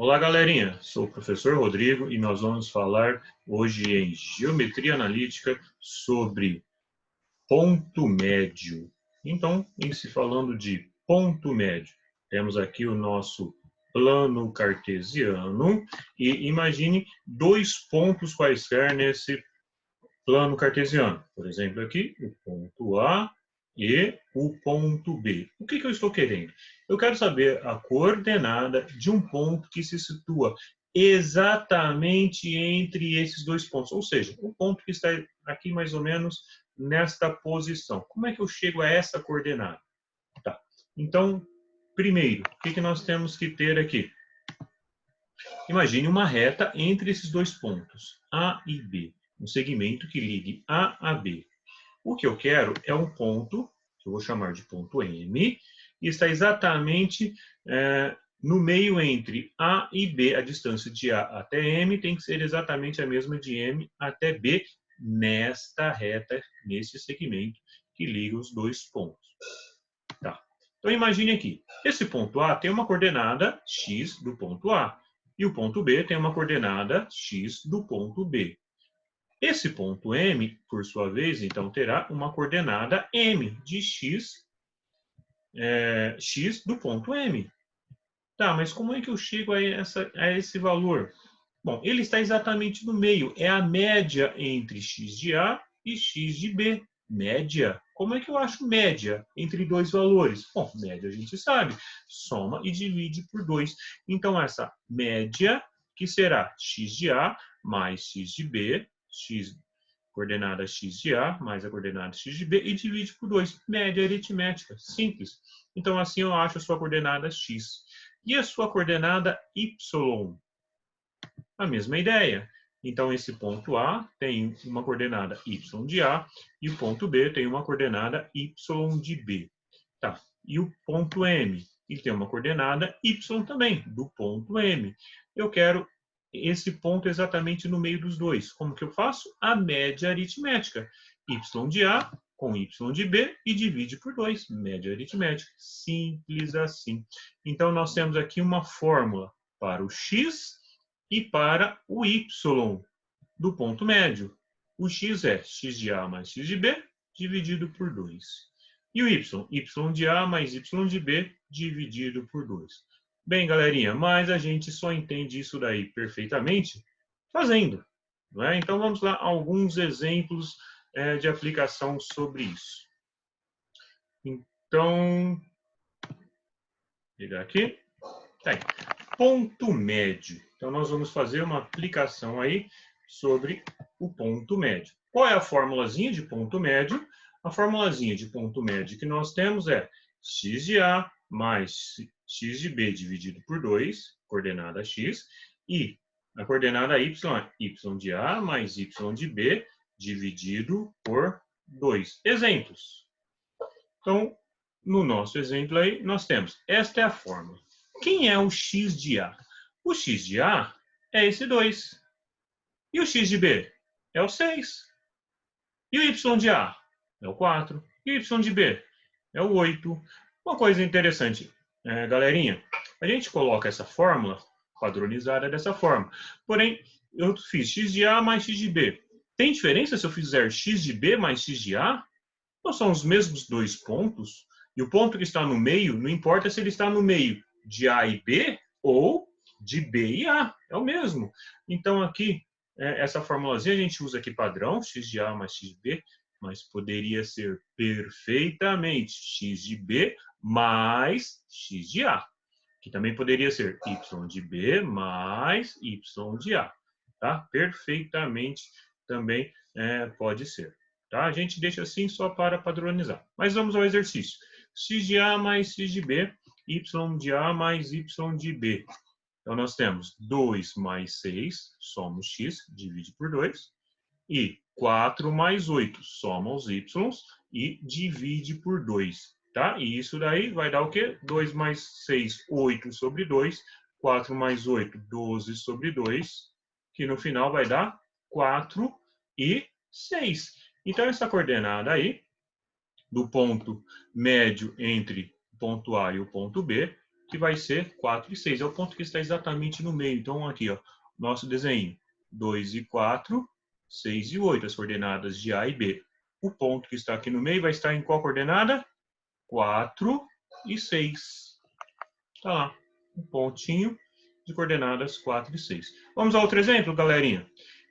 Olá, galerinha. Sou o professor Rodrigo e nós vamos falar hoje em Geometria Analítica sobre ponto médio. Então, em se falando de ponto médio, temos aqui o nosso plano cartesiano e imagine dois pontos quaisquer nesse plano cartesiano. Por exemplo, aqui o ponto A e o ponto B. O que eu estou querendo? Eu quero saber a coordenada de um ponto que se situa exatamente entre esses dois pontos, ou seja, o ponto que está aqui mais ou menos nesta posição. Como é que eu chego a essa coordenada? Tá. Então, primeiro, o que nós temos que ter aqui? Imagine uma reta entre esses dois pontos, A e B, um segmento que ligue A a B. O que eu quero é um ponto, que eu vou chamar de ponto M, e está exatamente no meio entre A e B. A distância de A até M tem que ser exatamente a mesma de M até B, nesta reta, nesse segmento que liga os dois pontos. Tá. Então, imagine aqui, esse ponto A tem uma coordenada x do ponto A, e o ponto B tem uma coordenada x do ponto B. Esse ponto M, por sua vez, então, terá uma coordenada M de x, x do ponto M. Tá, mas como é que eu chego a esse valor? Bom, ele está exatamente no meio. É a média entre x de A e x de B. Média. Como é que eu acho média entre dois valores? Bom, média a gente sabe. Soma e divide por 2. Então, essa média, que será x de A mais x de B, coordenada x de A mais a coordenada x de B, e divide por 2. Média aritmética. Simples. Então, assim eu acho a sua coordenada x. E a sua coordenada y? A mesma ideia. Então, esse ponto A tem uma coordenada y de A e o ponto B tem uma coordenada y de B. Tá. E o ponto M? Ele tem uma coordenada y também, do ponto M. Eu quero esse ponto exatamente no meio dos dois. Como que eu faço? A média aritmética. Y de A com y de B e divide por 2. Média aritmética. Simples assim. Então, nós temos aqui uma fórmula para o x e para o y do ponto médio. O x é x de A mais x de B dividido por 2. E o y de A mais y de B dividido por 2. Bem, galerinha, mas a gente só entende isso daí perfeitamente fazendo. Não é? Então, vamos lá, alguns exemplos de aplicação sobre isso. Então, vou pegar aqui. Tá aí. Ponto médio. Então, nós vamos fazer uma aplicação aí sobre o ponto médio. Qual é a formulazinha de ponto médio? A formulazinha de ponto médio que nós temos é x de A mais x de B dividido por 2, coordenada x, e a coordenada y é y de A mais y de B dividido por 2. Exemplos. Então, no nosso exemplo aí, nós temos, esta é a fórmula. Quem é o x de A? O x de A é esse 2. E o x de B? É o 6. E o y de A? É o 4. E o y de B? É o 8. Uma coisa interessante, galerinha, a gente coloca essa fórmula padronizada dessa forma. Porém, eu fiz x de A mais x de B. Tem diferença se eu fizer x de B mais x de A? Não são os mesmos dois pontos? E o ponto que está no meio, não importa se ele está no meio de A e B ou de B e A, é o mesmo. Então, aqui, essa formulazinha a gente usa aqui padrão, x de A mais x de B, mas poderia ser perfeitamente x de B mais x de A, que também poderia ser y de B mais y de A. Tá? Perfeitamente também pode ser. Tá? A gente deixa assim só para padronizar. Mas vamos ao exercício. X de A mais x de B, y de A mais y de B. Então, nós temos 2 mais 6, soma os x, divide por 2. E 4 mais 8, soma os y e divide por 2. Tá? E isso daí vai dar o quê? 2 mais 6, 8 sobre 2. 4 mais 8, 12 sobre 2. Que no final vai dar 4 e 6. Então, essa coordenada aí, do ponto médio entre o ponto A e o ponto B, que vai ser 4 e 6. É o ponto que está exatamente no meio. Então, aqui, ó, nosso desenho. 2 e 4, 6 e 8, as coordenadas de A e B. O ponto que está aqui no meio vai estar em qual coordenada? 4 e 6. Tá lá, um pontinho de coordenadas 4 e 6. Vamos a outro exemplo, galerinha?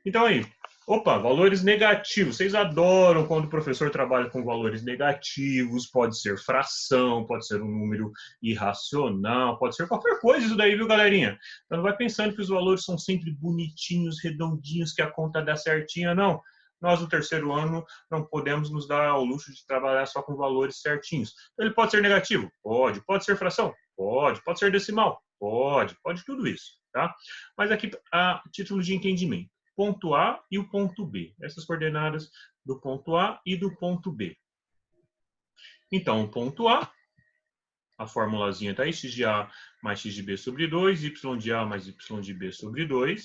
Então aí, opa, valores negativos. Vocês adoram quando o professor trabalha com valores negativos. Pode ser fração, pode ser um número irracional, pode ser qualquer coisa isso daí, viu, galerinha? Então não vai pensando que os valores são sempre bonitinhos, redondinhos, que a conta dá certinha, não. Nós, no terceiro ano, não podemos nos dar ao luxo de trabalhar só com valores certinhos. Então, ele pode ser negativo? Pode. Pode ser fração? Pode. Pode ser decimal? Pode. Pode tudo isso, tá? Mas aqui, a título de entendimento. Ponto A e o ponto B. Essas coordenadas do ponto A e do ponto B. Então, o ponto A formulazinha está aí, x de A mais x de B sobre 2, y de A mais y de B sobre 2,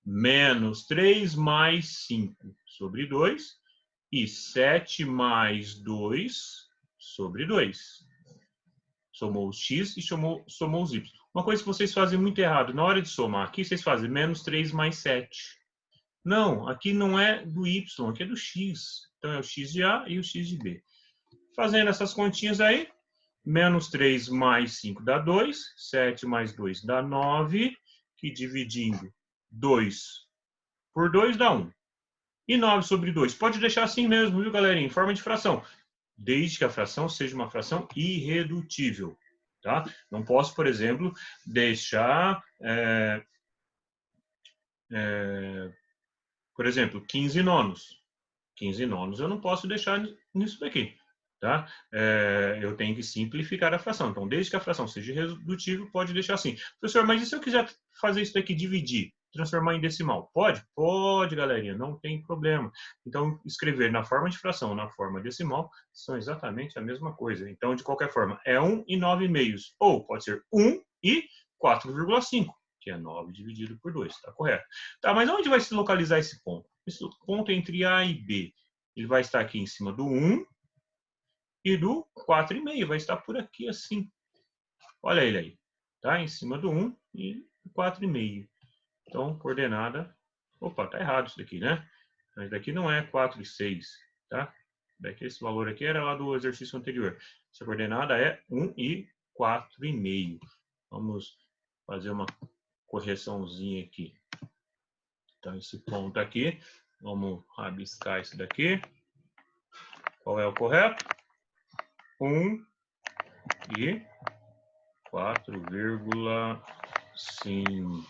menos 3 mais 5 sobre 2 e 7 mais 2 sobre 2. Somou os x e somou os y. Uma coisa que vocês fazem muito errado, na hora de somar aqui, vocês fazem menos 3 mais 7. Não, aqui não é do y, aqui é do x. Então é o x de A e o x de B. Fazendo essas continhas aí, menos 3 mais 5 dá 2, 7 mais 2 dá 9, que dividindo 2 por 2 dá 1. E 9 sobre 2. Pode deixar assim mesmo, viu, galerinha? Em forma de fração. Desde que a fração seja uma fração irredutível. Tá? Não posso, por exemplo, deixar, por exemplo, 15 nonos. 15 nonos eu não posso deixar nisso daqui. Tá? Eu tenho que simplificar a fração. Então, desde que a fração seja irredutível, pode deixar assim. Professor, mas e se eu quiser fazer isso daqui, dividir? Transformar em decimal? Pode? Pode, galerinha, não tem problema. Então, escrever na forma de fração ou na forma decimal são exatamente a mesma coisa. Então, de qualquer forma, é 1 e 9 meios. Ou pode ser 1 e 4,5, que é 9 dividido por 2. Está correto. Tá, mas onde vai se localizar esse ponto? Esse ponto é entre A e B. Ele vai estar aqui em cima do 1 e do 4,5. Vai estar por aqui assim. Olha ele aí. Tá? Em cima do 1 e do 4,5. Então, coordenada... Opa, tá errado isso daqui, né? Mas daqui não é 4 e 6, tá? Daqui esse valor aqui era lá do exercício anterior. Essa coordenada é 1 e 4,5. Vamos fazer uma correçãozinha aqui. Então, esse ponto aqui, vamos rabiscar isso daqui. Qual é o correto? 1 e 4,5.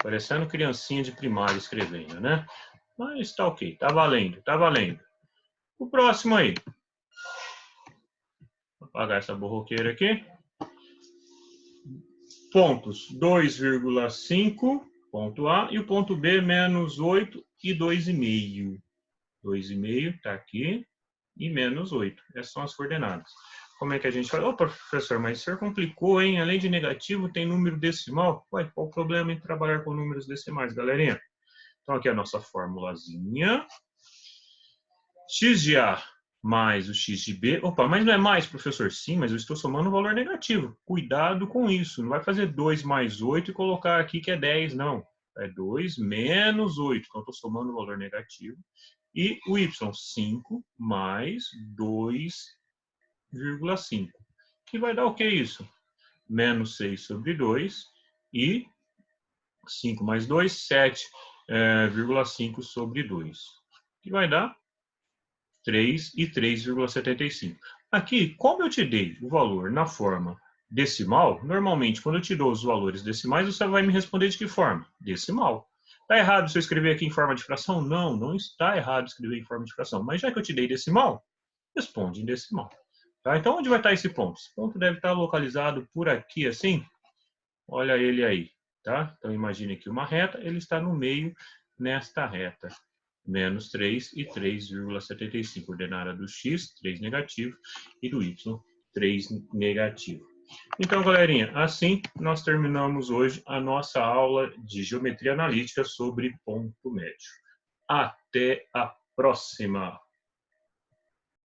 Parecendo criancinha de primária escrevendo, né? Mas tá ok, tá valendo, tá valendo. O próximo aí. Vou apagar essa borroqueira aqui. Pontos 2,5, ponto A, e o ponto B, menos 8 e 2,5. 2,5 tá aqui, e menos 8. Essas são as coordenadas. Como é que a gente faz? Ô, professor, mas o senhor complicou, hein? Além de negativo, tem número decimal? Ué, qual o problema em trabalhar com números decimais, galerinha? Então, aqui é a nossa formulazinha. X de A mais o X de B. Opa, mas não é mais, professor? Sim, mas eu estou somando um valor negativo. Cuidado com isso. Não vai fazer 2 mais 8 e colocar aqui que é 10, não. É 2 menos 8. Então, eu estou somando um valor negativo. E o Y, 5 mais 2,5. Que vai dar o que isso? Menos 6 sobre 2 e 5 mais 2, 7,5 sobre 2. Que vai dar 3 e 3,75. Aqui, como eu te dei o valor na forma decimal, normalmente, quando eu te dou os valores decimais, você vai me responder de que forma? Decimal. Está errado se eu escrever aqui em forma de fração? Não, não está errado escrever em forma de fração. Mas já que eu te dei decimal, responde em decimal. Tá? Então, onde vai estar esse ponto? Esse ponto deve estar localizado por aqui, assim. Olha ele aí. Tá? Então, imagine aqui uma reta, ele está no meio nesta reta. Menos 3 e 3,75. Coordenada do x, 3 negativo, e do y, 3 negativo. Então, galerinha, assim nós terminamos hoje a nossa aula de geometria analítica sobre ponto médio. Até a próxima!